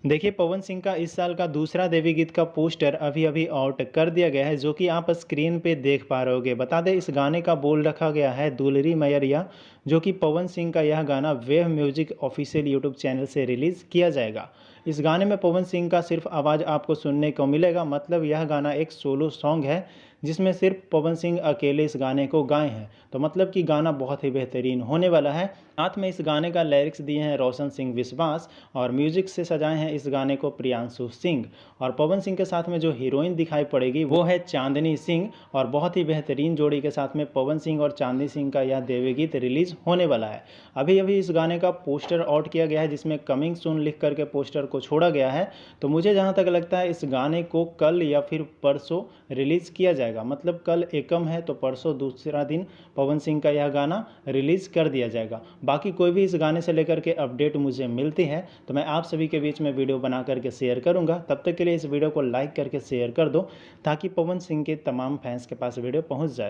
देखिए, पवन सिंह का इस साल का दूसरा देवी गीत का पोस्टर अभी-अभी आउट कर दिया गया है, जो कि आप स्क्रीन पे देख पा रहे होंगे। बता दें, इस गाने का बोल रखा गया है दुलरी मैयरिया, जो कि पवन सिंह का यह गाना wave music official YouTube channel से रिलीज़ किया जाएगा। इस गाने में पवन सिंह का सिर्फ आवाज़ आपको सुनने को मिलेगा, मतलब यह गाना एक सोलो सॉन्ग है, जिसमें सिर्फ पवन सिंह अकेले इस गाने को गाए हैं। तो मतलब कि गाना बहुत ही बेहतरीन होने वाला है। साथ में इस गाने का लिरिक्स दिए हैं रोशन सिंह विश्वास और म्यूजिक से सजाए हैं इस गाने को प्रियांशु सिंह। और पवन सिंह के साथ में जो हीरोइन दिखाई पड़ेगी वो है चांदनी सिंह, और बहुत ही बेहतरीन जोड़ी के साथ में पवन सिंह और चांदनी सिंह का यह देवी गीत रिलीज होने वाला है। अभी अभी इस गाने का पोस्टर आउट किया गया है, जिसमें कमिंग सून लिख करके पोस्टर को छोड़ा गया है। तो मुझे जहाँ तक लगता है, इस गाने को कल या फिर परसों रिलीज़ किया जाएगा। मतलब कल एकम है तो परसों दूसरा दिन पवन सिंह का यह गाना रिलीज़ कर दिया जाएगा। बाकी कोई भी इस गाने से लेकर के अपडेट मुझे मिलती है तो मैं आप सभी के बीच में वीडियो बना करके शेयर करूंगा। तब तक के लिए इस वीडियो को लाइक करके शेयर कर दो, ताकि पवन सिंह के तमाम फैंस के पास वीडियो पहुंच जाए।